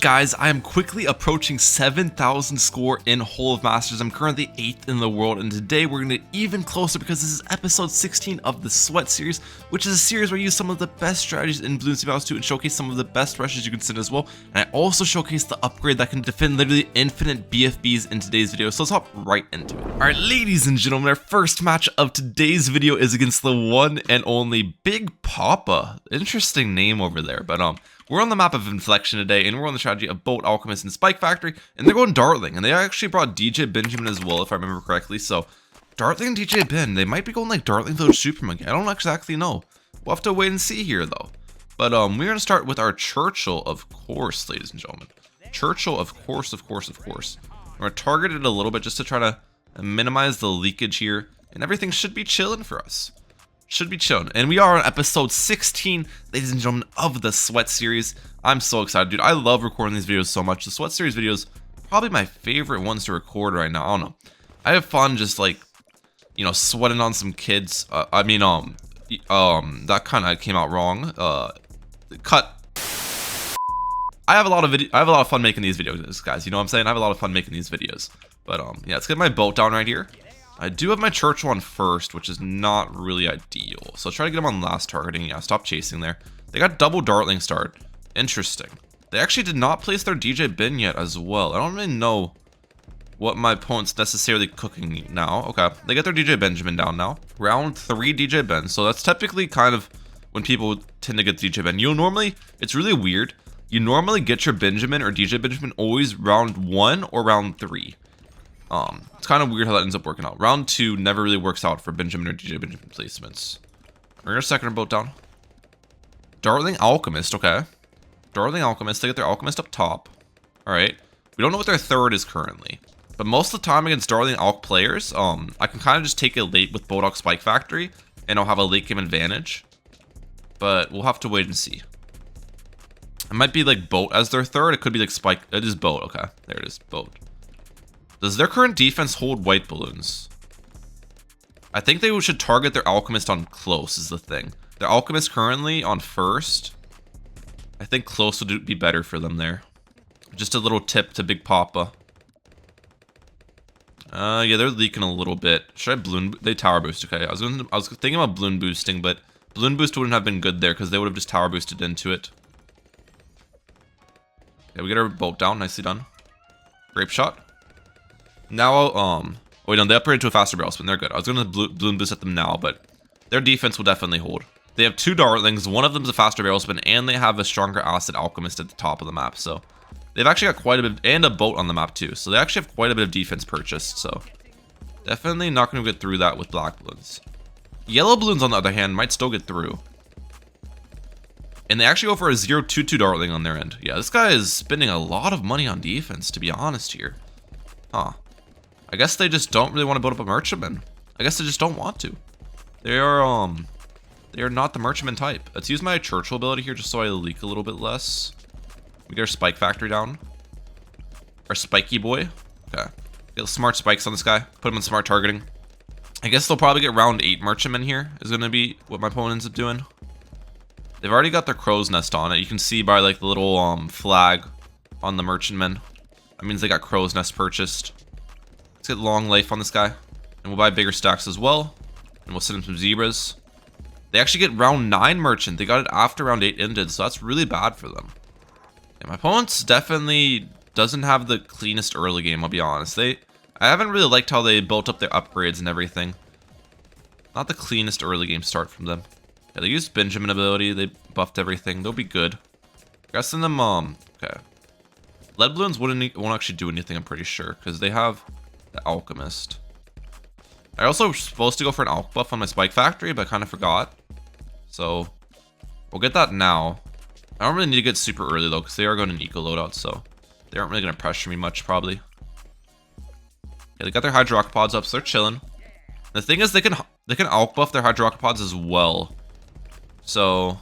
Guys, I am quickly approaching 7,000 score in Whole of Masters. I'm currently 8th in the world, and today we're going to get even closer because this is episode 16 of the Sweat series, which is a series where I use some of the best strategies in Bloons TD Battles 2 and showcase some of the best rushes you can send as well. And I also showcase the upgrade that can defend literally infinite BFBs in today's video, so let's hop right into it. Alright, ladies and gentlemen, our first match of today's video is against the one and only Big Papa. Interesting name over there, but we're on the map of Inflection today, and we're on the strategy of Bolt, Alchemist, and Spike Factory, and they're going Dartling, and they actually brought DJ Benjamin as well, if I remember correctly, so Dartling and DJ Ben, they might be going like Dartling Village Supermonkey. I don't exactly know. We'll have to wait and see here, though. But we're going to start with our Churchill, of course, ladies and gentlemen. Churchill, of course. We're going to target it a little bit just to try to minimize the leakage here, and everything should be chilling for us. Should be chilling. And we are on episode 16, ladies and gentlemen, of the Sweat series. I'm so excited, dude. I love recording these videos so much. The Sweat series videos, probably my favorite ones to record right now. I don't know. I have fun just like, you know, sweating on some kids. That kind of came out wrong. Cut. I have a lot of fun making these videos, guys. You know what I'm saying? I have a lot of fun making these videos. But yeah, let's get my boat down right here. I do have my Churchill on first, which is not really ideal. So I'll try to get him on last targeting. Yeah, stop chasing there. They got double Dartling start. Interesting. They actually did not place their DJ Ben yet as well. I don't really know what my opponent's necessarily cooking now. Okay, they get their DJ Benjamin down now. Round 3 DJ Ben. So that's typically kind of when people tend to get DJ Ben. You'll normally, it's really weird. You normally get your Benjamin or DJ Benjamin always round 1 or round 3. It's kind of weird how that ends up working out. Round 2 never really works out for Benjamin or DJ Benjamin placements. We're gonna second our boat down. Dartling Alchemist, okay. Dartling Alchemist, they get their Alchemist up top. Alright. We don't know what their third is currently. But most of the time against Dartling Alch players, I can kind of just take it late with Bulldog Spike Factory, and I'll have a late game advantage. But we'll have to wait and see. It might be like Boat as their third. It could be like Spike. It is Boat, okay. There it is, Boat. Does their current defense hold white balloons? I think they should target their Alchemist on close is the thing. Their Alchemist currently on first. I think close would be better for them there. Just a little tip to Big Papa. Yeah, they're leaking a little bit. Should I balloon? They tower boost. Okay, I was thinking about balloon boosting, but balloon boost wouldn't have been good there because they would have just tower boosted into it. Yeah, we get our boat down. Nicely done. Grape shot. Now, wait, no, they upgraded to a faster barrel spin. They're good. I was going to balloon boost at them now, but their defense will definitely hold. They have 2 Dartlings. One of them is a faster barrel spin, and they have a stronger Acid Alchemist at the top of the map. So they've actually got quite a bit, and a boat on the map too. So they actually have quite a bit of defense purchased. So definitely not going to get through that with black balloons. Yellow balloons, on the other hand, might still get through. And they actually go for a 0-2-2 Dartling on their end. Yeah, this guy is spending a lot of money on defense, to be honest here. Huh. I guess they just don't really want to build up a merchantman. I guess they just don't want to. They are not the merchantman type. Let's use my Churchill ability here just so I leak a little bit less. We get our Spike Factory down. Our Spiky boy. Okay. Get smart spikes on this guy. Put him in smart targeting. I guess they'll probably get round 8 merchantman here is going to be what my opponent ends up doing. They've already got their crow's nest on it. You can see by like the little flag on the merchantman. That means they got crow's nest purchased. Let's get long life on this guy. And we'll buy bigger stacks as well. And we'll send him some zebras. They actually get round 9 merchant. They got it after round 8 ended, so that's really bad for them. Yeah, my opponent's definitely doesn't have the cleanest early game, I'll be honest. I haven't really liked how they built up their upgrades and everything. Not the cleanest early game start from them. Yeah, they used Benjamin ability. They buffed everything. They'll be good. Gotta send them, okay. Lead balloons won't actually do anything, I'm pretty sure, because they have the Alchemist. I also was supposed to go for an Alch buff on my Spike Factory, but I kind of forgot. So, we'll get that now. I don't really need to get super early, though, because they are going in eco loadout, so they aren't really going to pressure me much, probably. Yeah, they got their Hydro Rocket Pods up, so they're chilling. The thing is, they can Alch buff their Hydro Rocket Pods as well. So,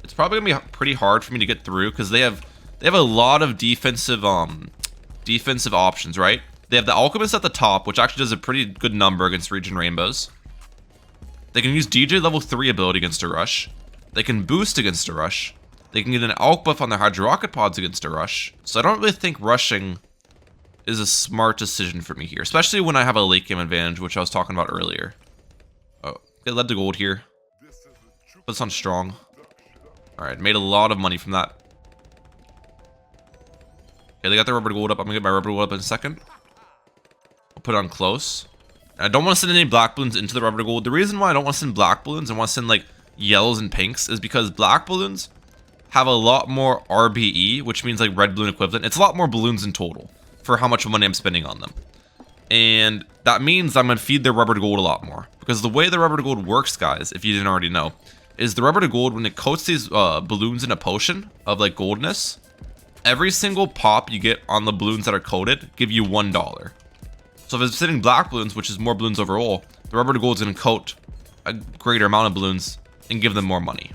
it's probably going to be pretty hard for me to get through, because they have a lot of defensive options, right? They have the Alchemist at the top, which actually does a pretty good number against Region Rainbows. They can use DJ level 3 ability against a rush. They can boost against a rush. They can get an alk buff on their Hydro Rocket Pods against a rush. So I don't really think rushing is a smart decision for me here. Especially when I have a late game advantage, which I was talking about earlier. Oh, get led to gold here. Put this on strong. Alright, made a lot of money from that. Okay, they got their rubber gold up. I'm gonna get my rubber gold up in a second. I'll put it on close. And I don't want to send any black balloons into the rubber gold. The reason why I don't want to send black balloons and want to send like yellows and pinks is because black balloons have a lot more RBE, which means like red balloon equivalent. It's a lot more balloons in total for how much money I'm spending on them. And that means I'm going to feed their rubber to gold a lot more. Because the way the rubber to gold works, guys, if you didn't already know, is the rubber to gold, when it coats these balloons in a potion of like goldness, every single pop you get on the balloons that are coated give you $1. So if it's sitting black balloons, which is more balloons overall, the rubber to gold is going to coat a greater amount of balloons and give them more money.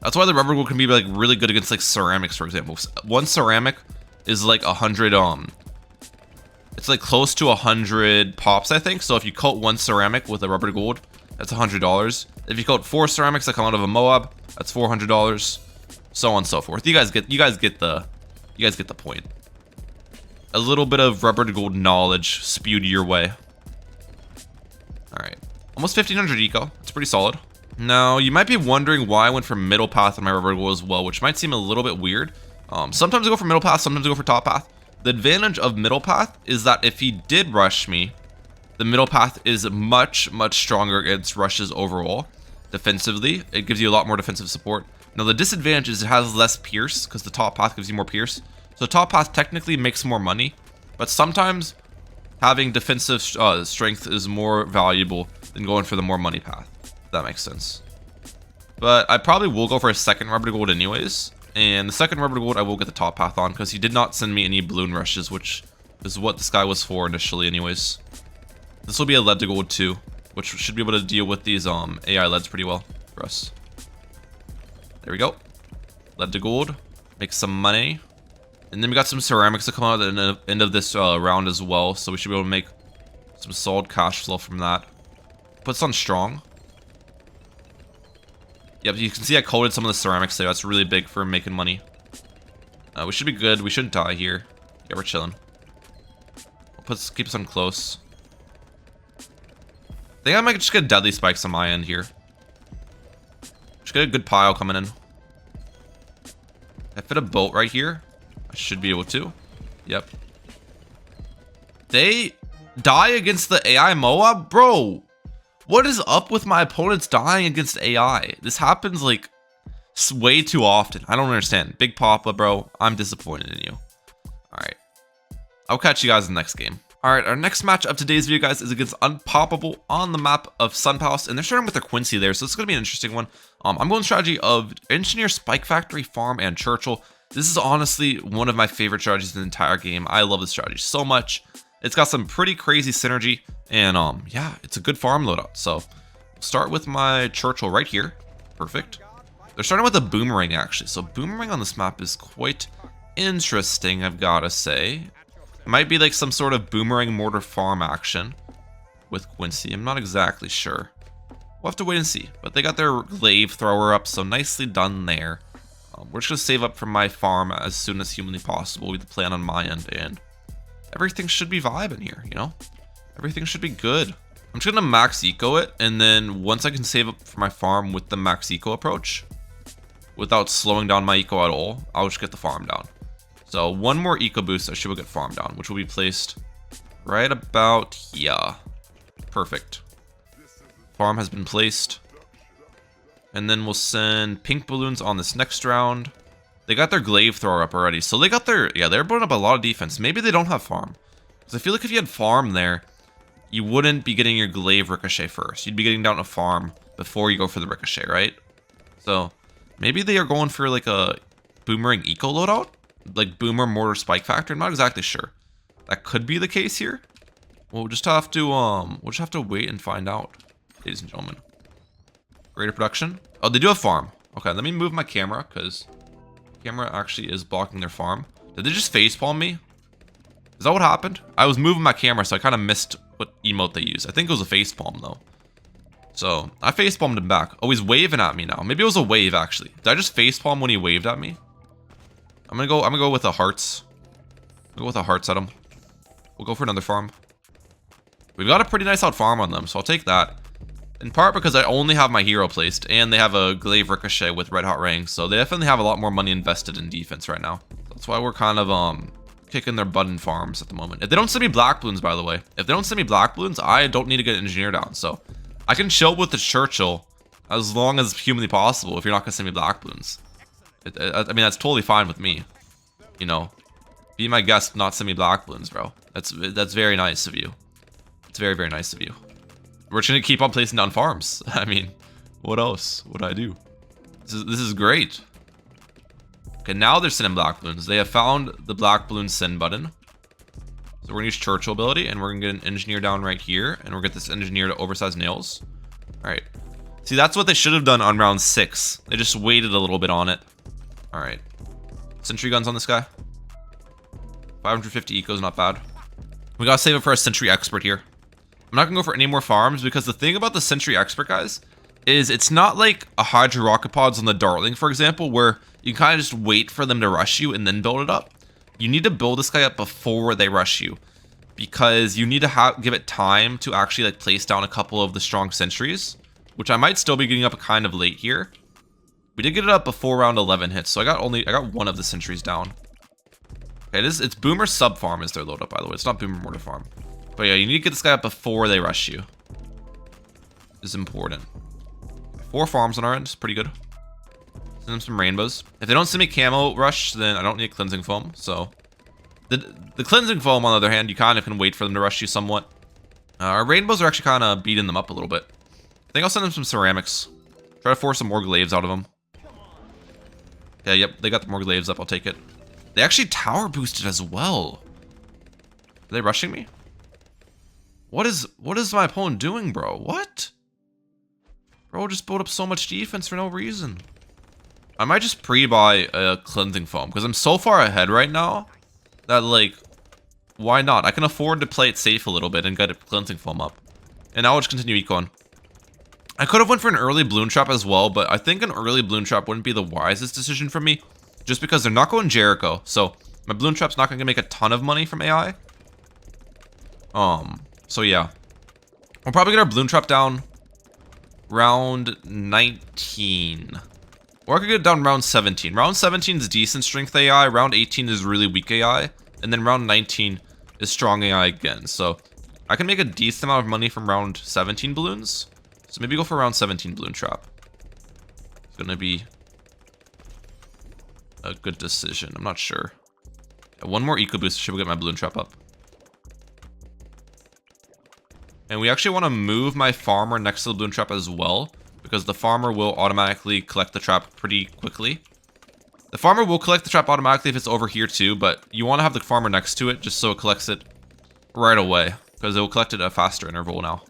That's why the rubber gold can be like really good against like ceramics, for example. One ceramic is like 100 it's like close to 100 pops, I think. So if you coat one ceramic with a rubber gold, that's $100. If you coat 4 ceramics that come out of a Moab, that's $400. So on and so forth. You guys get the point. A little bit of rubber to gold knowledge spewed your way. Alright. Almost 1500 eco. It's pretty solid. Now, you might be wondering why I went for middle path on my rubber gold as well, which might seem a little bit weird. Sometimes I go for middle path, sometimes I go for top path. The advantage of middle path is that if he did rush me, the middle path is much, much stronger against rushes overall. Defensively, it gives you a lot more defensive support. Now, the disadvantage is it has less pierce, because the top path gives you more pierce. So top path technically makes more money, but sometimes having defensive strength is more valuable than going for the more money path. If that makes sense. But I probably will go for a second rubber gold anyways. And the second rubber gold I will get the top path on because he did not send me any balloon rushes, which is what this guy was for initially anyways. This will be a lead to gold too, which should be able to deal with these AI leads pretty well for us. There we go. Lead to gold. Make some money. And then we got some ceramics to come out at the end of this round as well. So we should be able to make some solid cash flow from that. Puts on strong. Yep, you can see I coated some of the ceramics there. That's really big for making money. We should be good. We shouldn't die here. Yeah, we're chilling. Keep us on close. I think I might just get deadly spikes on my end here. Just get a good pile coming in. If I fit a boat right here, I should be able to. Yep. They die against the AI Moab? Bro, what is up with my opponents dying against AI? This happens like way too often. I don't understand. Big Papa, bro, I'm disappointed in you. Alright. I'll catch you guys in the next game. Alright, our next match of today's video, guys, is against Unpoppable on the map of Sunpalace, and they're starting with their Quincy there, so it's going to be an interesting one. I'm going strategy of Engineer, Spike Factory, Farm, and Churchill. This is honestly one of my favorite strategies in the entire game. I love this strategy so much. It's got some pretty crazy synergy, and yeah, it's a good farm loadout. So, we'll start with my Churchill right here. Perfect. They're starting with a Boomerang, actually. So, Boomerang on this map is quite interesting, I've got to say. It might be like some sort of Boomerang Mortar farm action with Quincy. I'm not exactly sure. We'll have to wait and see. But they got their Glaive Thrower up, so nicely done there. We're just going to save up for my farm as soon as humanly possible. We have the plan on my end, and everything should be vibing here, you know? Everything should be good. I'm just going to max eco it, and then once I can save up for my farm with the max eco approach, without slowing down my eco at all, I'll just get the farm down. So one more eco boost, I should get farm down, which will be placed right about here. Perfect. Farm has been placed. And then we'll send pink balloons on this next round. They got their Glaive Thrower up already. So they got their, yeah, they're putting up a lot of defense. Maybe they don't have farm. Because I feel like if you had farm there, you wouldn't be getting your Glaive Ricochet first. You'd be getting down to farm before you go for the Ricochet, right? So maybe they are going for like a Boomerang Eco loadout? Like Boomer Mortar Spike Factor? I'm not exactly sure. That could be the case here. We'll just have to wait and find out, ladies and gentlemen. Greater production. Oh, they do have farm. Okay, let me move my camera because camera actually is blocking their farm. Did they just facepalm me? Is that what happened? I was moving my camera, so I kind of missed what emote they used. I think it was a facepalm though. So I facepalmed him back. Oh, he's waving at me now. Maybe it was a wave actually. Did I just facepalm when he waved at me? I'm gonna go with the hearts. We'll go with the hearts at them. We'll go for another farm. We've got a pretty nice out farm on them, so I'll take that. In part because I only have my hero placed, and they have a glaive ricochet with red hot rings, so they definitely have a lot more money invested in defense right now. That's why we're kind of kicking their butt in farms at the moment. If they don't send me black balloons, by the way, if they don't send me black balloons, I don't need to get engineer down, so I can chill with the Churchill as long as humanly possible if you're not gonna send me black balloons. I mean, that's totally fine with me. You know, be my guest, not send me black balloons, bro. That's very nice of you. It's very, very nice of you. We're just gonna keep on placing down farms. I mean, what else would I do? This is great. Okay, now they're sending black balloons. They have found the black balloon send button. So we're gonna use Churchill ability, and we're gonna get an engineer down right here, and we'll get this engineer to oversized nails. All right. See, that's what they should have done on round 6. They just waited a little bit on it. All right. Sentry guns on this guy. 550 eco is not bad. We gotta save it for a sentry expert here. I'm not gonna go for any more farms because the thing about the sentry expert, guys, is it's not like a Hydra rocket pods on the Darling, for example, where you kind of just wait for them to rush you and then build it up. You need to build this guy up before they rush you, because you need to give it time to actually like place down a couple of the strong sentries, which I might still be getting up kind of late here. We did get it up before round 11 hits, so I got one of the sentries down. Okay, it's Boomer sub farm is their load up, by the way. It's not Boomer mortar farm. But yeah, you need to get this guy up before they rush you. This is important. 4 farms on our end, it's pretty good. Send them some rainbows. If they don't send me camo rush, then I don't need cleansing foam. So the cleansing foam, on the other hand, you kind of can wait for them to rush you somewhat. Our rainbows are actually kind of beating them up a little bit. I think I'll send them some ceramics. Try to force some more glaives out of them. Yeah, yep, they got the more glaives up. I'll take it. They actually tower boosted as well. Are they rushing me? What is my opponent doing, bro? What? Bro just built up so much defense for no reason. I might just pre-buy a cleansing foam because I'm so far ahead right now that, like, why not? I can afford to play it safe a little bit and get a cleansing foam up. And now I'll just continue econ. I could have went for an early balloon trap as well, but I think an early balloon trap wouldn't be the wisest decision for me, just because they're not going Jericho. So my balloon trap's not going to make a ton of money from AI. So yeah, we'll probably get our balloon trap down round 19. Or I could get it down round 17. Round 17 is decent strength AI. Round 18 is really weak AI. And then round 19 is strong AI again. So I can make a decent amount of money from round 17 balloons. So maybe go for round 17 balloon trap. It's going to be a good decision. I'm not sure. One more eco boost should get my balloon trap up. And we actually want to move my farmer next to the balloon trap as well, because the farmer will automatically collect the trap pretty quickly. The farmer will collect the trap automatically if it's over here too, but you want to have the farmer next to it just so it collects it right away, because it will collect it at a faster interval now.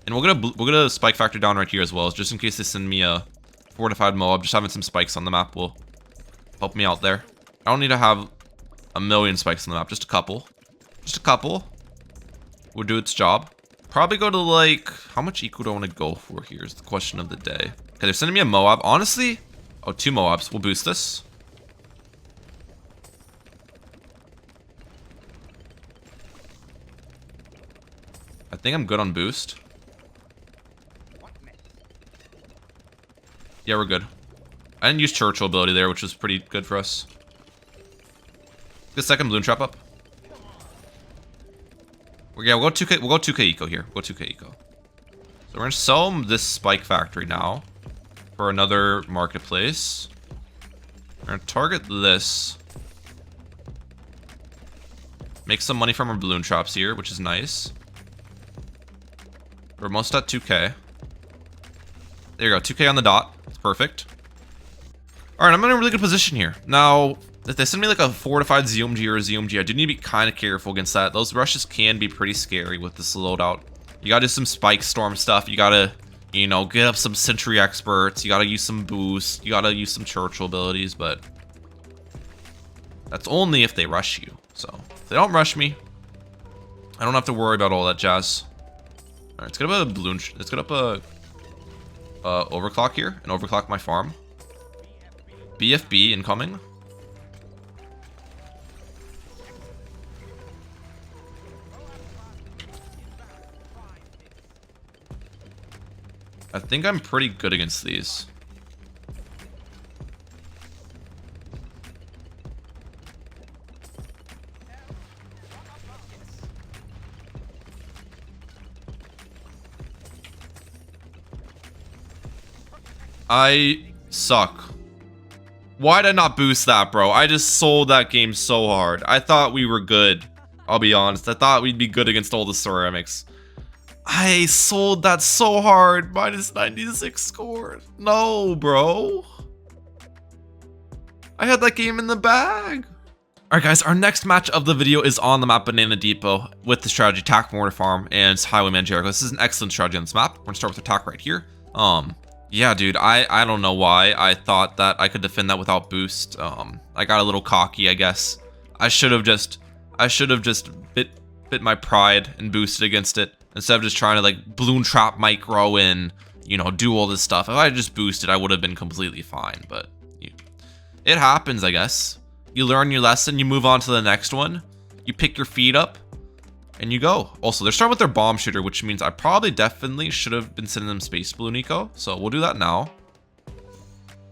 And we'll get a spike factor down right here as well, just in case they send me a fortified mob. Just having some spikes on the map will help me out there. I don't need to have a million spikes on the map, just a couple. Just a couple would do its job. Probably go to, like, how much eco do I want to go for here is the question of the day. Okay, they're sending me a Moab. Honestly, oh, 2 Moabs. We'll boost this. I think I'm good on boost. Yeah, we're good. I didn't use Churchill ability there, which was pretty good for us. Get the second balloon trap up. Yeah, we'll go 2K. We'll go 2K eco here. We'll go 2K eco. So we're gonna sell this spike factory now for another marketplace. We're gonna target this. Make some money from our balloon traps here, which is nice. We're almost at 2K. There you go, 2K on the dot. It's perfect. All right, I'm in a really good position here now. If they send me like a fortified ZOMG or a ZOMG, I do need to be kind of careful against that. Those rushes can be pretty scary with this loadout. You gotta do some spike storm stuff. You gotta, you know, get up some sentry experts. You gotta use some boost. You gotta use some Churchill abilities, but that's only if they rush you. So if they don't rush me, I don't have to worry about all that jazz. All right, let's get up a balloon. Let's get up a overclock here and overclock my farm. BFB incoming. I think I'm pretty good against these. I suck. Why did I not boost that, bro? I just sold that game so hard. I thought we were good. I'll be honest. I thought we'd be good against all the ceramics. I sold that so hard. Minus 96 score. No, bro. I had that game in the bag. Alright guys, our next match of the video is on the map Banana Depot with the strategy Attack Mortar Farm and Highwayman Jericho. This is an excellent strategy on this map. We're gonna start with attack right here. Yeah, dude, I don't know why I thought that I could defend that without boost. I got a little cocky, I guess. I should have just bit my pride and boosted against it instead of just trying to like balloon trap micro and, you know, do all this stuff. If I just boosted, I would have been completely fine, but it happens, I guess. You learn your lesson, you move on to the next one, you pick your feet up, and you go. Also, they're starting with their bomb shooter, which means I probably definitely should have been sending them Space Balloon Eco. So we'll do that now.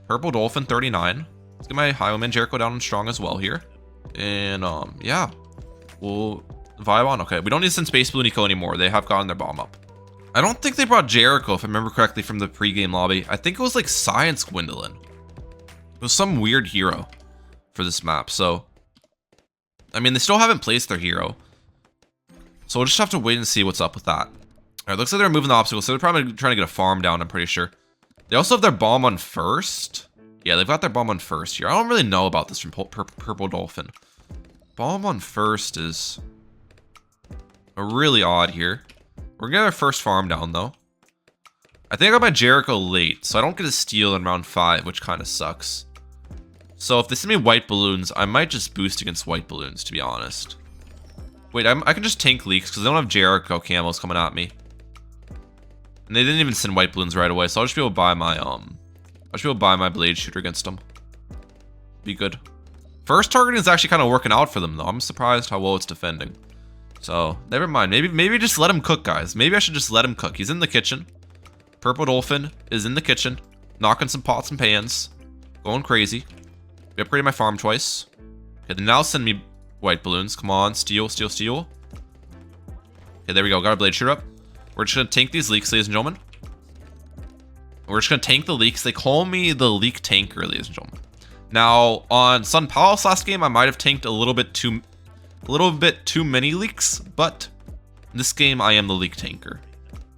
Purple Dolphin 39. Let's get my Highwayman Jericho down and strong as well here. And yeah, we'll vibe on. Okay, we don't need to send Space Balloon Eco anymore. They have gotten their bomb up. I don't think they brought Jericho, if I remember correctly from the pregame lobby. I think it was like Science Gwendolyn. It was some weird hero for this map. So, I mean, they still haven't placed their hero. So we'll just have to wait and see what's up with that. Alright, looks like they're moving the obstacles, so they're probably trying to get a farm down, I'm pretty sure. They also have their bomb on first. Yeah, they've got their bomb on first here. I don't really know about this from Purple Dolphin. Bomb on first is a really odd here. We're gonna get our first farm down, though. I think I got my Jericho late, so I don't get a steal in round 5, which kind of sucks. So if they send me white balloons, I might just boost against white balloons, to be honest. Wait, I can just tank leaks because they don't have Jericho camos coming at me. And they didn't even send white balloons right away, so I'll just be able to buy my blade shooter against them. Be good. First targeting is actually kind of working out for them though. I'm surprised how well it's defending. So, never mind. Maybe just let him cook, guys. Maybe I should just let him cook. He's in the kitchen. Purple Dolphin is in the kitchen, knocking some pots and pans, going crazy. We upgraded my farm twice. Okay, then now send me white balloons. Come on, steal, steal, steal. Okay, there we go. Got our blade shooter up. We're just gonna tank these leaks, ladies and gentlemen. We're just gonna tank the leaks. They call me the leak tanker, ladies and gentlemen. Now, on Sunpalace last game, I might have tanked a little bit too many leaks, but this game I am the leak tanker.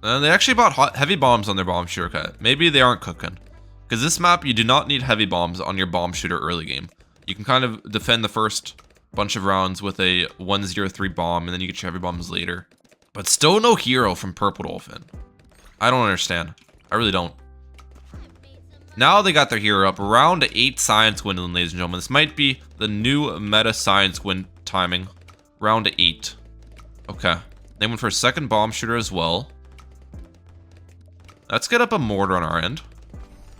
They actually bought heavy bombs on their bomb shooter. Okay, maybe they aren't cooking. Because this map, you do not need heavy bombs on your bomb shooter early game. You can kind of defend the first bunch of rounds with a 103 bomb, and then you get your heavy bombs later. But still no hero from Purple Dolphin. I don't understand. I really don't. Now they got their hero up. Round 8 Science Gwendolyn, ladies and gentlemen. This might be the new meta Science Gwen timing. Round 8. Okay. They went for a second bomb shooter as well. Let's get up a mortar on our end.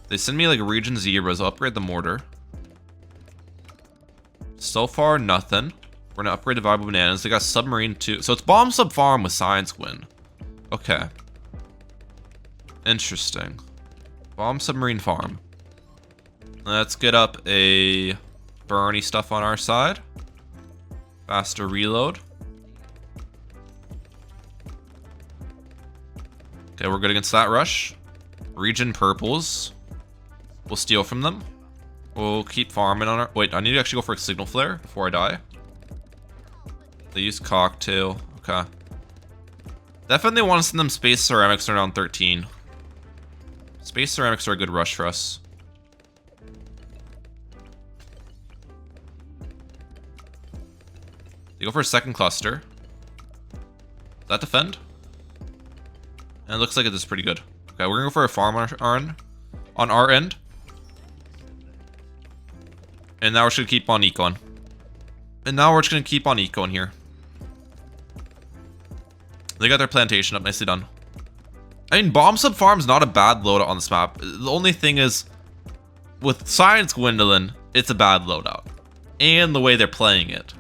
They send me like a Region Z, but I'll upgrade the mortar. So far, nothing. We're gonna upgrade the Viable Bananas. They got Submarine too. So it's Bomb Sub Farm with Science Gwen. Okay. Interesting. Bomb Submarine Farm. Let's get up a Bernie stuff on our side. Faster reload. Okay, we're good against that rush. Region Purples. We'll steal from them. We'll keep farming on our... Wait, I need to actually go for a Signal Flare before I die. They use Cocktail. Okay. Definitely want to send them Space Ceramics around 13. Space Ceramics are a good rush for us. They go for a second cluster. Does that defend? And it looks like it is pretty good. Okay, we're gonna go for a farm on our end. And now we're just gonna keep on ecoing. And now we're just gonna keep on ecoing here. They got their plantation up, nicely done. I mean, Bomb Sub Farm's not a bad loadout on this map. The only thing is, with Science Gwendolyn, it's a bad loadout. And the way they're playing it.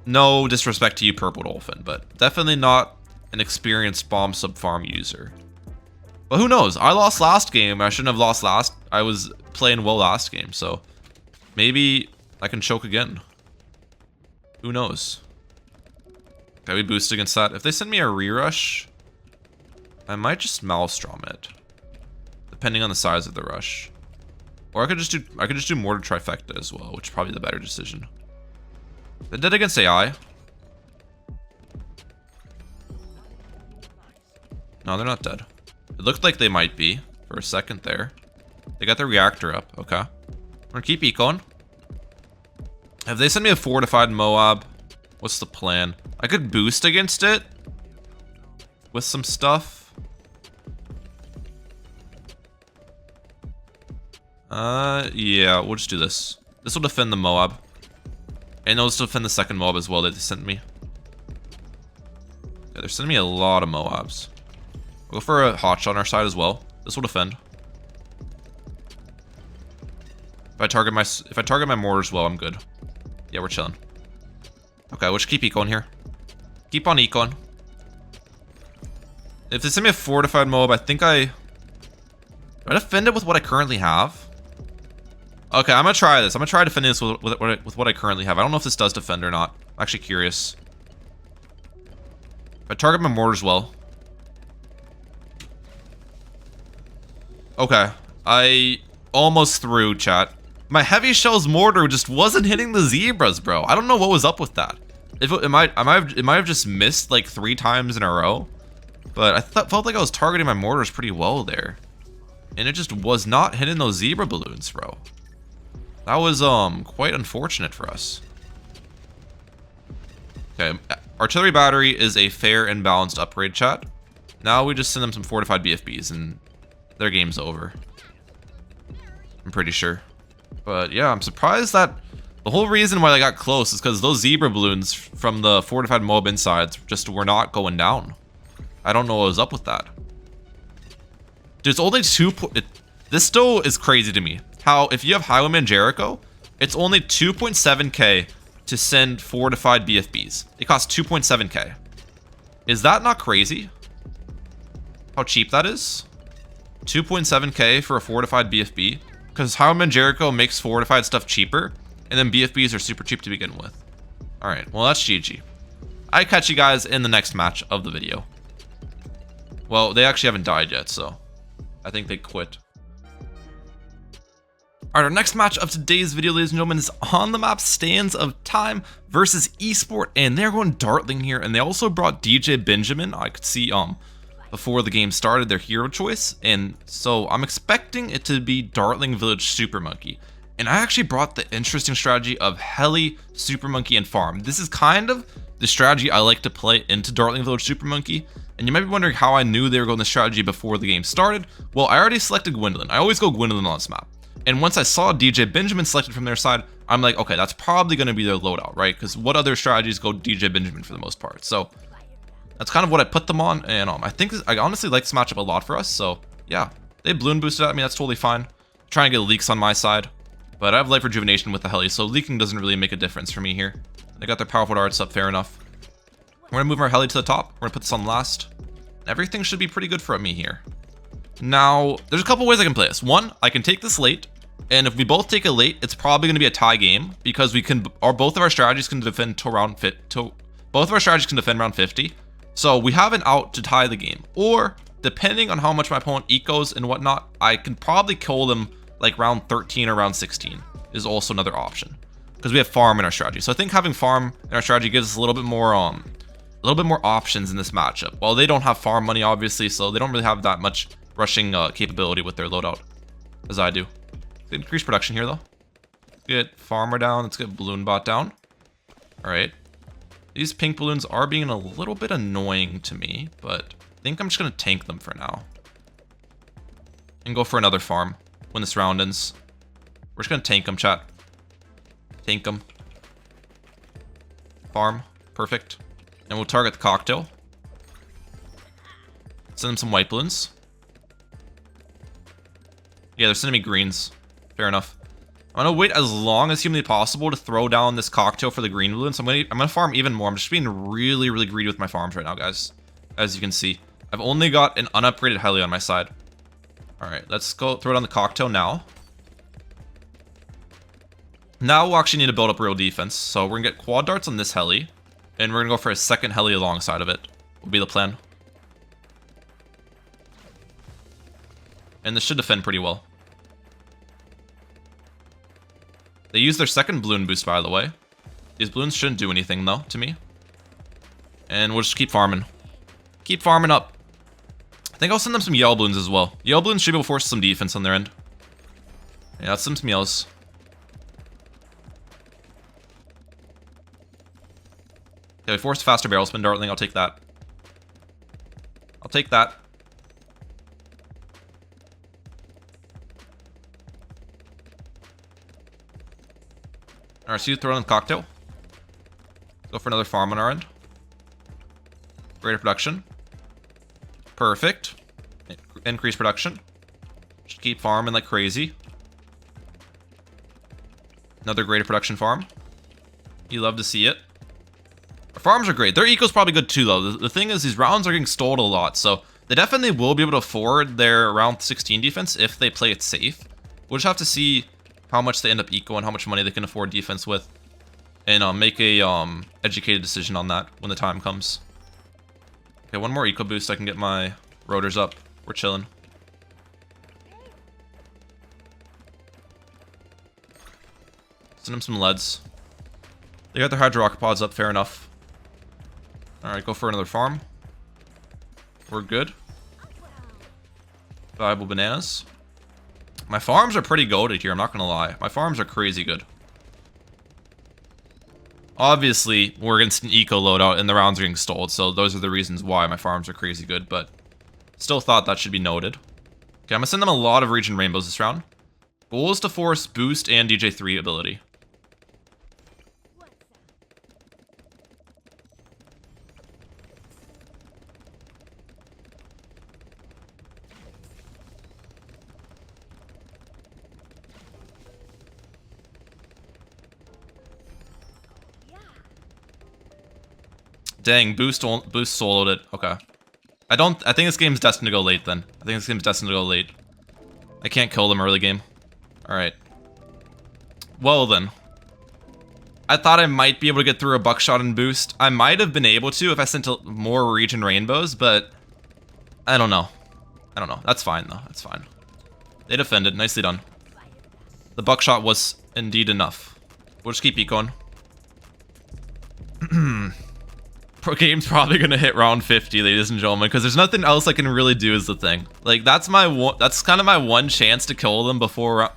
No disrespect to you, Purple Dolphin, but definitely not an experienced Bomb Sub Farm user. But who knows? I lost last game. I shouldn't have lost last. I was playing well last game, so maybe I can choke again. Who knows? Okay, we boost against that. If they send me a re-rush, I might just Maelstrom it, depending on the size of the rush. Or I could just do Mortar Trifecta as well, which is probably the better decision. They're dead against AI. No, they're not dead. It looked like they might be for a second there. They got their reactor up. Okay. I'm gonna keep ecoing. If they send me a fortified Moab, what's the plan? I could boost against it with some stuff. Yeah, we'll just do this. This will defend the Moab. And it'll also defend the second Moab as well that they sent me. Yeah, they're sending me a lot of Moabs. We'll go for a hotshot on our side as well. This will defend. If I target my mortars well, I'm good. Yeah, we're chilling. Okay, we'll just keep ecoing here. Keep on ecoing. If they send me a fortified Moab, I think do I defend it with what I currently have? Okay, I'm gonna try this. I'm gonna try defending this with what I currently have. I don't know if this does defend or not. I'm actually curious. If I target my mortars well. Okay, I almost threw, chat. My heavy shells mortar just wasn't hitting the zebras, bro. I don't know what was up with that. It might have just missed like 3 times in a row. But I felt like I was targeting my mortars pretty well there. And it just was not hitting those zebra balloons, bro. That was quite unfortunate for us. Okay, artillery battery is a fair and balanced upgrade, chat. Now we just send them some fortified BFBs and their game's over. I'm pretty sure. But yeah, I'm surprised that the whole reason why they got close is because those zebra balloons from the fortified Moab insides just were not going down. I don't know what was up with that. Dude, it's only this still is crazy to me. How, if you have Highwayman Jericho, it's only 2.7k to send fortified BFBs. It costs 2.7k. Is that not crazy? How cheap that is? 2.7k for a fortified BFB? Because Highwayman Jericho makes fortified stuff cheaper, and then BFBs are super cheap to begin with. Alright, well that's GG. I catch you guys in the next match of the video. Well, they actually haven't died yet, so I think they quit. Alright, our next match of today's video, ladies and gentlemen, is on the map Stands of Time versus Esport, and they're going Dartling here, and they also brought DJ Benjamin. I could see before the game started their hero choice, and so I'm expecting it to be Dartling Village Super Monkey. And I actually brought the interesting strategy of Heli, Super Monkey, and Farm. This is kind of the strategy I like to play into Dartling Village Super Monkey. And you might be wondering how I knew they were going this strategy before the game started. Well, I already selected Gwendolyn. I always go Gwendolyn on this map. And once I saw DJ Benjamin selected from their side, I'm like, okay, that's probably going to be their loadout, right? Because what other strategies go DJ Benjamin for the most part? So that's kind of what I put them on. And I honestly like this matchup a lot for us. So yeah, they balloon boosted at me. That's totally fine. I'm trying to get leaks on my side. But I have life rejuvenation with the heli, so leaking doesn't really make a difference for me here. They got their powerful darts up, fair enough. We're gonna move our heli to the top. We're gonna put this on last. Everything should be pretty good for me here. Now, there's a couple ways I can play this. One, I can take this late, and if we both take it late, it's probably gonna be a tie game because we can, both of our strategies can defend till round both of our strategies can defend round 50. So we have an out to tie the game. Or depending on how much my opponent ecos and whatnot, I can probably kill them like round 13 or round 16 is also another option because we have farm in our strategy. So I think having farm in our strategy gives us a little bit more options in this matchup. Well, they don't have farm money obviously, so they don't really have that much rushing capability with their loadout as I do. Increase production here though. Get farmer down. Let's get balloon bot down. All right. These pink balloons are being a little bit annoying to me, but I think I'm just gonna tank them for now and go for another farm. When this round ends, we're just gonna tank them, chat. Tank them. Farm, perfect. And we'll target the cocktail. Send them some white balloons. Yeah, they're sending me greens. Fair enough. I'm gonna wait as long as humanly possible to throw down this cocktail for the green balloon. So I'm gonna farm even more. I'm just being really, really greedy with my farms right now, guys. As you can see, I've only got an unupgraded heli on my side. Alright, let's go throw it on the cocktail now. Now we'll actually need to build up real defense. So we're gonna get quad darts on this heli. And we're gonna go for a second heli alongside of it. Will be the plan. And this should defend pretty well. They use their second balloon boost, by the way. These balloons shouldn't do anything, though, to me. And we'll just keep farming. Keep farming up. I think I'll send them some yellow balloons as well. Yellow balloons should be able to force some defense on their end. Yeah, let's send some yellows. Okay, we forced faster barrel spin dartling. I'll take that. I'll take that. Alright, so you throw in the cocktail. Go for another farm on our end. Greater production. Perfect. Increase production. Just keep farming like crazy. Another greater production farm. You love to see it. Our farms are great. Their eco's probably good too, though. The thing is, these rounds are getting stalled a lot, so they definitely will be able to afford their round 16 defense if they play it safe. We'll just have to see how much they end up eco and how much money they can afford defense with, and make a educated decision on that when the time comes. Okay, one more eco boost. I can get my rotors up. We're chilling. Send them some leads. They got their hydropods up, fair enough. Alright, go for another farm. We're good. Valuable bananas. My farms are pretty goated here, I'm not gonna lie. My farms are crazy good. Obviously, we're against an eco loadout and the rounds are getting stalled, so those are the reasons why my farms are crazy good, but still thought that should be noted. Okay, I'm gonna send them a lot of region rainbows this round. Goal is to force boost and DJ3 ability. Dang, boost soloed it. Okay. I think this game's destined to go late then. I think this game's destined to go late. I can't kill them early game. Alright. Well then. I thought I might be able to get through a buckshot and boost. I might have been able to if I sent more region rainbows, but I don't know. I don't know. That's fine though. That's fine. They defended. Nicely done. The buckshot was indeed enough. We'll just keep ecoing. Pro game's probably gonna hit round 50, ladies and gentlemen, because there's nothing else I can really do is the thing. Like, that's kind of my one chance to kill them before,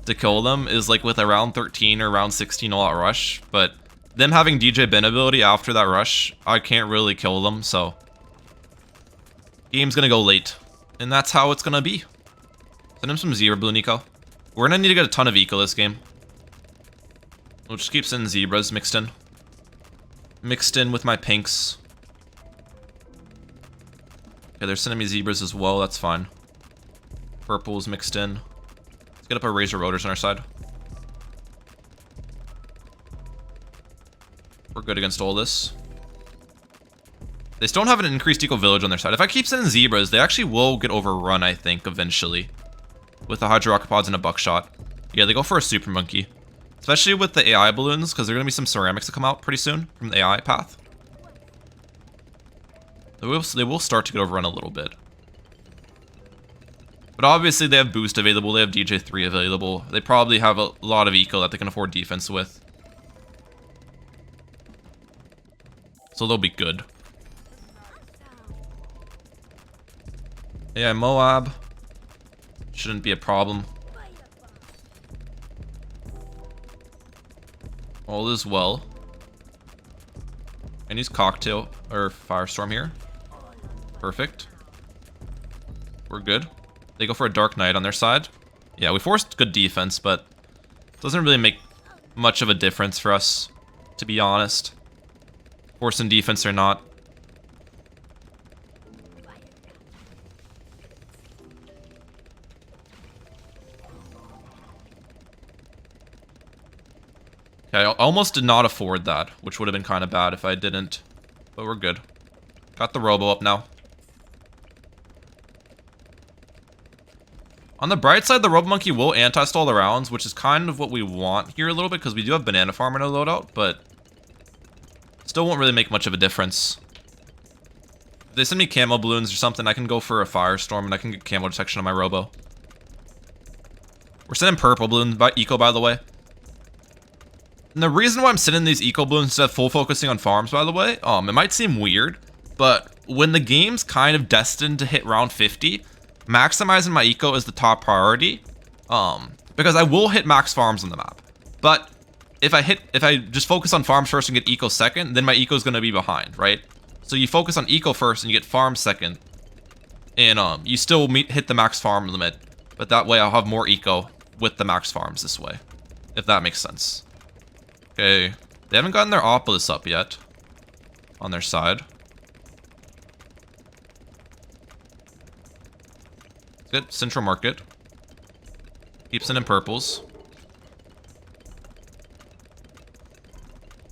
is like with a round 13 or round 16 all-out rush, but them having DJ Ben ability after that rush, I can't really kill them, so game's gonna go late, and that's how it's gonna be. Send him some zebra balloon eco. We're gonna need to get a ton of eco this game. We'll just keep sending zebras mixed in. Mixed in with my pinks. Okay, they're sending me zebras as well, that's fine. Purples mixed in. Let's get up our razor rotors on our side. We're good against all this. They still don't have an increased eco village on their side. If I keep sending zebras, they actually will get overrun, I think, eventually. With the hydropods and a buckshot. Yeah, they go for a super monkey. Especially with the AI balloons, because there are going to be some ceramics that come out pretty soon from the AI path. They will start to get overrun a little bit. But obviously they have boost available, they have DJ3 available. They probably have a lot of eco that they can afford defense with. So they'll be good. Yeah, Moab. Shouldn't be a problem. All is well. And use cocktail or firestorm here. Perfect. We're good. They go for a dark knight on their side. Yeah, we forced good defense, but it doesn't really make much of a difference for us, to be honest. Forcing defense or not. Okay, I almost did not afford that, which would have been kind of bad if I didn't. But we're good. Got the robo up now. On the bright side, the Robo Monkey will anti-stall the rounds, which is kind of what we want here a little bit, because we do have Banana Farm in our loadout, but still won't really make much of a difference. If they send me camo balloons or something, I can go for a Firestorm, and I can get camo detection on my Robo. We're sending purple balloons by eco, by the way. And the reason why I'm sending these eco balloons instead of full focusing on farms, by the way, it might seem weird, but when the game's kind of destined to hit round 50, maximizing my eco is the top priority, because I will hit max farms on the map. But if I just focus on farms first and get eco second, then my eco is going to be behind, right? So you focus on eco first and you get farm second, and you still hit the max farm limit, but that way I'll have more eco with the max farms this way, if that makes sense. Okay, they haven't gotten their Oasis up yet on their side. Good, Central Market. Keeps it in purples.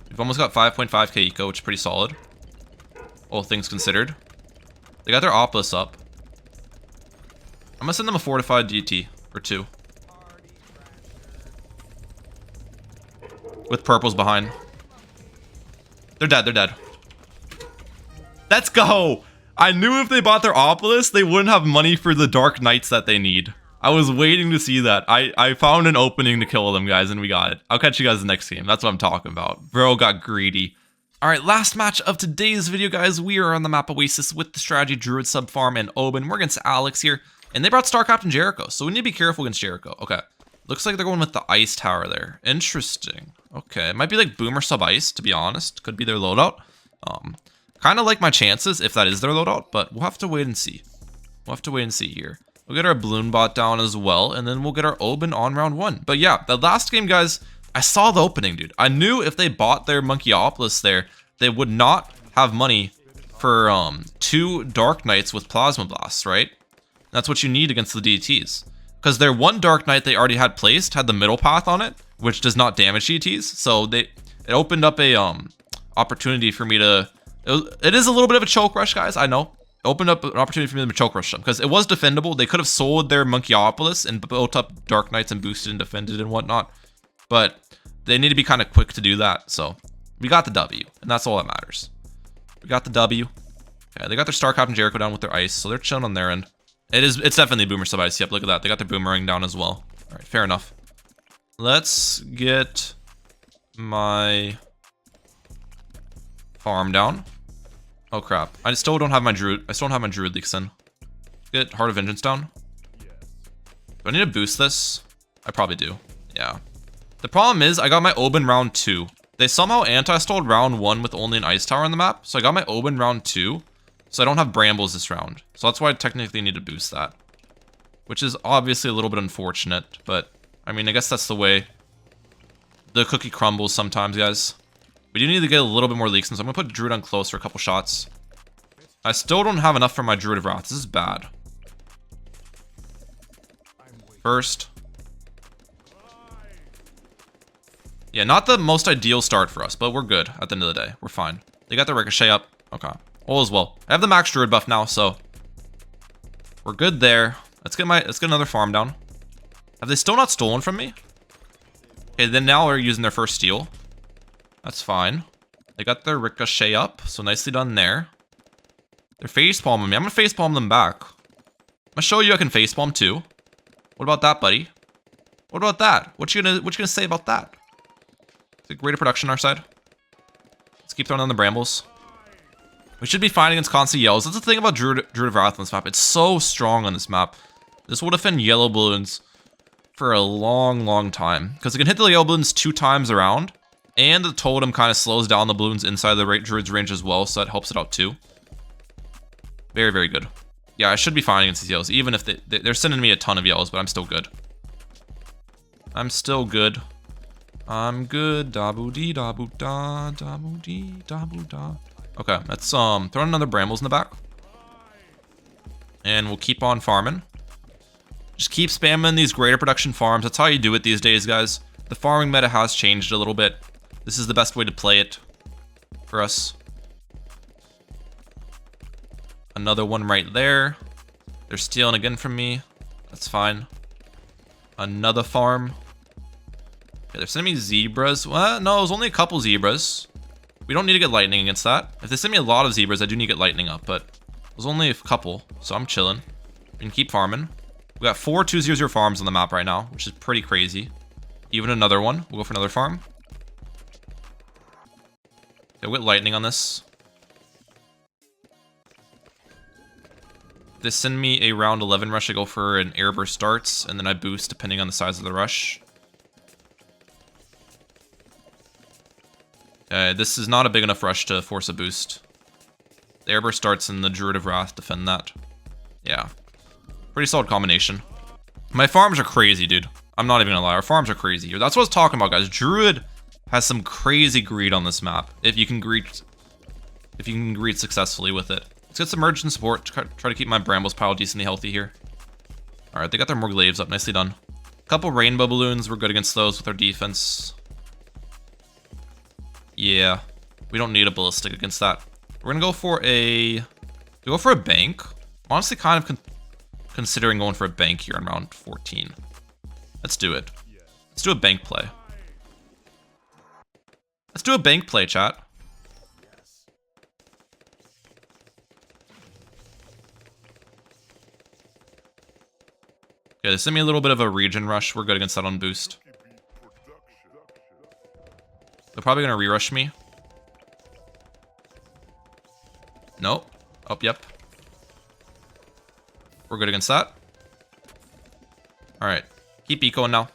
We've almost got 5.5k eco, which is pretty solid, all things considered. They got their Oasis up. I'm gonna send them a fortified DT or 2. With purples behind. They're dead, they're dead. Let's go! I knew if they bought their Oasis, they wouldn't have money for the Dark Knights that they need. I was waiting to see that. I found an opening to kill them, guys, and we got it. I'll catch you guys in the next game. That's what I'm talking about. Bro got greedy. Alright, last match of today's video, guys. We are on the map Oasis with the strategy Druid Sub Farm and Oben. We're against Alex here, and they brought Star Captain Jericho, so we need to be careful against Jericho. Okay. Looks like they're going with the Ice Tower there. Interesting. Okay, it might be like Boomer Sub Ice, to be honest. Could be their loadout. Kind of like my chances if that is their loadout, but we'll have to wait and see. We'll have to wait and see here. We'll get our Bloon bot down as well, and then we'll get our Oben on round 1. But yeah, the last game, guys, I saw the opening, dude. I knew if they bought their Monkeyopolis there, they would not have money for 2 Dark Knights with Plasma Blasts, right? That's what you need against the DTs. Because their one Dark Knight they already had placed had the middle path on it, which does not damage DTs. So it opened up a opportunity for me to... It is a little bit of a choke rush, guys, I know. It opened up an opportunity for me to choke rush them, because it was defendable. They could have sold their Monkeyopolis and built up Dark Knights and boosted and defended and whatnot. But they need to be kind of quick to do that, so... We got the W, and that's all that matters. We got the W. Okay, they got their Star Captain Jericho down with their ice, so they're chilling on their end. It's definitely Boomer Sub Ice. Yep, look at that. They got their Boomerang down as well. All right, fair enough. Let's get my farm down. Oh crap! I still don't have my Druid. I still don't have my Druid Leaks in. Get Heart of Vengeance down. Do I need to boost this? I probably do. Yeah. The problem is I got my Oben round 2. They somehow anti-stalled round 1 with only an Ice Tower on the map, so I got my Oben round 2, so I don't have Brambles this round. So that's why I technically need to boost that. Which is obviously a little bit unfortunate, but, I mean, I guess that's the way the cookie crumbles sometimes, guys. We do need to get a little bit more leaks, so I'm going to put Druid on close for a couple shots. I still don't have enough for my Druid of Wrath. This is bad. First. Yeah, not the most ideal start for us, but we're good at the end of the day. We're fine. They got the Ricochet up. Okay. All is well. I have the max Druid buff now, so we're good there. Let's get another farm down. Have they still not stolen from me? Okay, then now they're using their first steal. That's fine. They got their Ricochet up, so nicely done there. They're facepalming me. I'm gonna facepalm them back. I'm gonna show you I can facepalm too. What about that, buddy? What about that? What you gonna say about that? Greater production on our side. Let's keep throwing on the Brambles. We should be fine against constant yellows. That's the thing about Druid of Wrath on this map. It's so strong on this map. This will defend yellow balloons for a long, long time. Because it can hit the yellow balloons 2 times around. And the totem kind of slows down the balloons inside the Druid's range as well. So that helps it out too. Very, very good. Yeah, I should be fine against these yellows. Even if they're sending me a ton of yellows. But I'm still good. I'm still good. I'm good. Da-boo-dee, da-boo-da, da-boo-dee, da-boo-da. Okay, let's throw another Brambles in the back. And we'll keep on farming. Just keep spamming these greater production farms. That's how you do it these days, guys. The farming meta has changed a little bit. This is the best way to play it for us. Another one right there. They're stealing again from me. That's fine. Another farm. Okay, they're sending me zebras. Well, no, it was only a couple zebras. We don't need to get lightning against that. If they send me a lot of zebras, I do need to get lightning up, but it was only a couple, so I'm chilling. We can keep farming. We got 4 2-0-0 farms on the map right now, which is pretty crazy. Even another one. We'll go for another farm. Okay, we'll get lightning on this. If they send me a round 11 rush, I go for an airburst darts, and then I boost depending on the size of the rush. Okay, this is not a big enough rush to force a boost. The airburst darts and the Druid of Wrath defend that. Yeah. Pretty solid combination. My farms are crazy, dude. I'm not even gonna lie. Our farms are crazy. That's what I was talking about, guys. Druid has some crazy greed on this map. If you can greed successfully with it. Let's get some merchant support. Try to keep my brambles pile decently healthy here. Alright, they got their more glaives up. Nicely done. Couple rainbow balloons. We're good against those with our defense. Yeah. We don't need a ballistic against that. We're gonna go for a bank. Honestly, kind of considering going for a bank here in round 14. Let's do it. Let's do a bank play. Let's do a bank play, chat. Okay, they sent me a little bit of a region rush. We're good against that on boost. They're probably gonna re-rush me. Nope. Oh, yep. We're good against that. Alright. Keep ecoing now.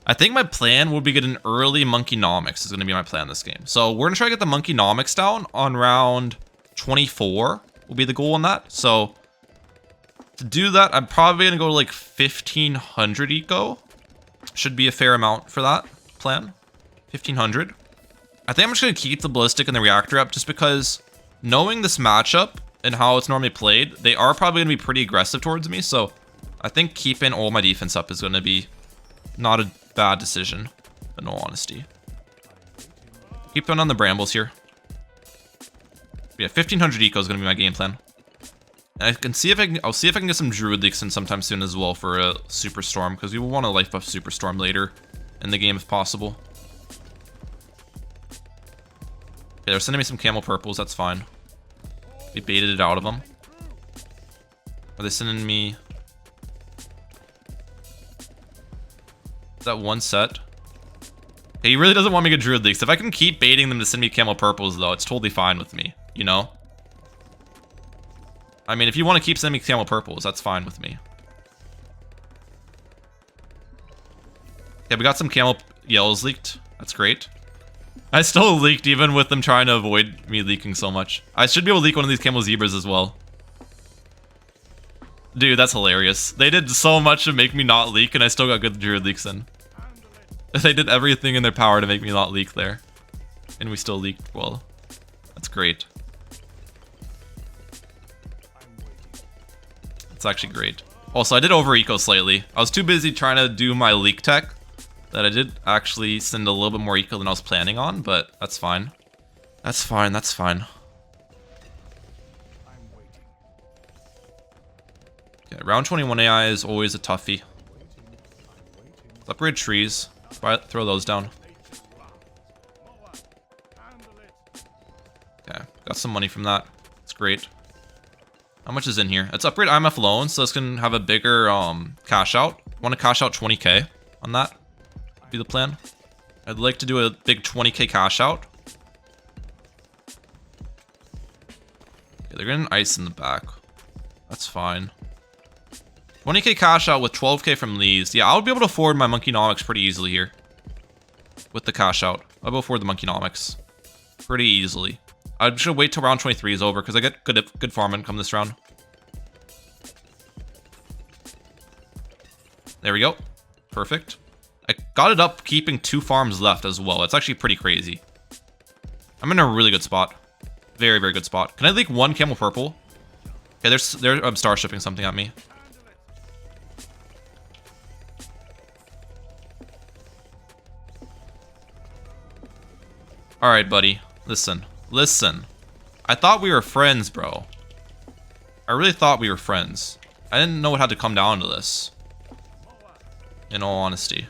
I think my plan would be get an early Monkeynomics is going to be my plan this game. So we're going to try to get the Monkeynomics down on round 24 will be the goal on that. So to do that, I'm probably going to go to like 1500 eco. Should be a fair amount for that plan. 1500. I think I'm just going to keep the ballistic and the reactor up just because knowing this matchup and how it's normally played, they are probably going to be pretty aggressive towards me. So I think keeping all my defense up is going to be not a bad decision, in all honesty. Keep throwing on the brambles here. Yeah, 1500 eco is going to be my game plan. And I can see if I'll see if I can get some Druid Leaks in sometime soon as well for a Superstorm, because we will want to life buff Superstorm later in the game if possible. Okay, they're sending me some camel purples, that's fine. We baited it out of them. Are they sending me... Is that one set? Okay, he really doesn't want me to get Druid Leaks. If I can keep baiting them to send me camel purples, though, it's totally fine with me, you know? I mean, if you want to keep sending me camel purples, that's fine with me. Okay, we got some camel yellows leaked. That's great. I still leaked even with them trying to avoid me leaking so much. I should be able to leak one of these camel zebras as well. Dude, that's hilarious. They did so much to make me not leak, and I still got good Druid Leaks in. They did everything in their power to make me not leak there. And we still leaked well. That's great. It's actually great. Also, I did over-eco slightly. I was too busy trying to do my leak tech that I did actually send a little bit more eco than I was planning on, but that's fine. That's fine, that's fine. Okay, round 21 AI is always a toughie. Let's upgrade trees. Throw those down. Okay, got some money from that. It's great. How much is in here? Let's upgrade IMF loans so this can have a bigger cash out. Want to cash out 20k on that? Be the plan. I'd like to do a big 20k cash out. Okay, they're getting ice in the back. That's fine. 20k cash out with 12k from Lee's. Yeah, I'll be able to afford my Monkeynomics pretty easily here. With the cash out. I'll be able to afford the Monkeynomics pretty easily. I should wait till round 23 is over because I get good farming come this round. There we go. Perfect. I got it up keeping 2 farms left as well. It's actually pretty crazy. I'm in a really good spot. Very, very good spot. Can I leak 1 camel purple? Okay, they're starshipping something at me. Alright, buddy. Listen. Listen. I thought we were friends, bro. I really thought we were friends. I didn't know it had to come down to this. in all honesty.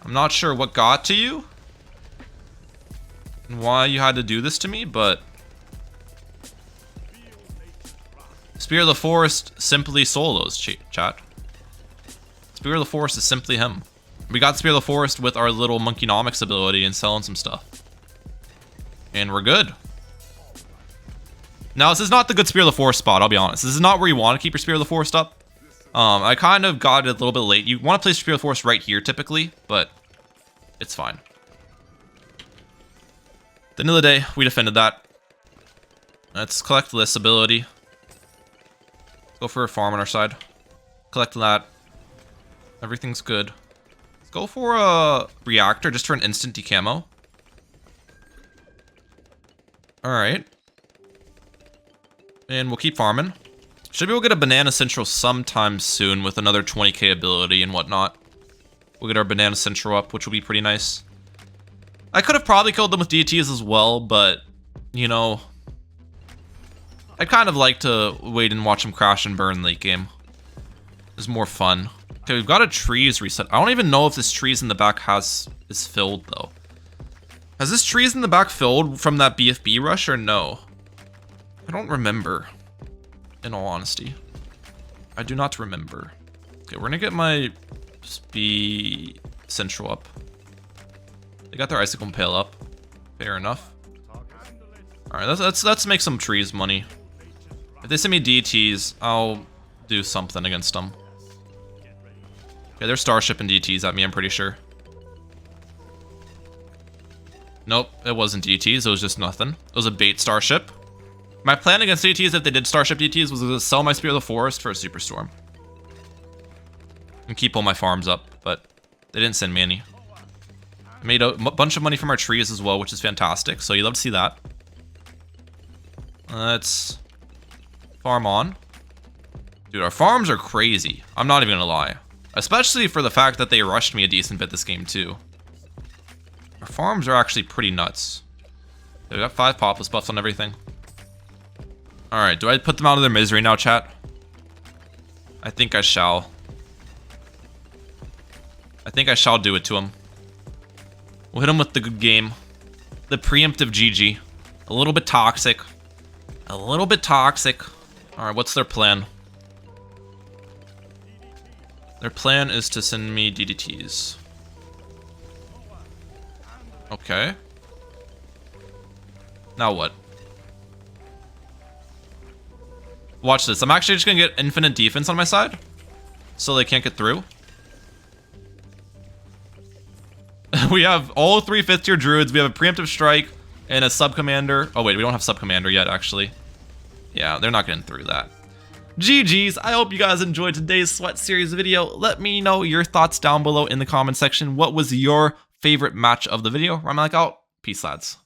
I'm not sure what got to you and why you had to do this to me, but Spear of the Forest simply solos, chat. Spear of the Forest is simply him. We got Spear of the Forest with our little Monkeynomics ability and selling some stuff. And we're good. Now, this is not the good Spear of the Forest spot, I'll be honest. This is not where you want to keep your Spear of the Forest up. I kind of got it a little bit late. You want to place Spear of the Forest right here, typically, but it's fine. At the end of the day, we defended that. Let's collect this ability. Go for a farm on our side. Collect that. Everything's good. Let's go for a reactor just for an instant decamo. Alright. And we'll keep farming. Should be able to get a Banana Central sometime soon with another 20k ability and whatnot. We'll get our Banana Central up, which will be pretty nice. I could have probably killed them with DTs as well, but, you know, I'd kind of like to wait and watch them crash and burn late game. It's more fun. Okay, we've got a trees reset. I don't even know if this trees in the back is filled, though. Has this trees in the back filled from that BFB rush or no? I don't remember, in all honesty. I do not remember. Okay, we're gonna get my speed central up. They got their icicle impale up. Fair enough. Alright, let's make some trees money. If they send me DTs, I'll do something against them. Okay, they're starship and DTs at me, I'm pretty sure. Nope, it wasn't DTs, it was just nothing. It was a bait starship. My plan against DTs, if they did starship DTs, was to sell my Spear of the Forest for a Superstorm. And keep all my farms up, but they didn't send me any. I made a bunch of money from our trees as well, which is fantastic, so you love to see that. Let's farm on. Dude, our farms are crazy. I'm not even gonna lie. Especially for the fact that they rushed me a decent bit this game, too. Our farms are actually pretty nuts. We got 5 Populous buffs on everything. Alright, do I put them out of their misery now, chat? I think I shall. I think I shall do it to them. We'll hit them with the good game. The preemptive GG. A little bit toxic. A little bit toxic. Alright, what's their plan? Their plan is to send me DDTs. Okay. Now what? Watch this. I'm actually just gonna get infinite defense on my side, so they can't get through. We have all 3 5th tier druids. We have a preemptive strike and a sub commander. Oh wait, we don't have sub commander yet, actually. Yeah, they're not getting through that. GG's. I hope you guys enjoyed today's Sweat Series video. Let me know your thoughts down below in the comment section. What was your favorite match of the video? I'm like out. Peace, lads.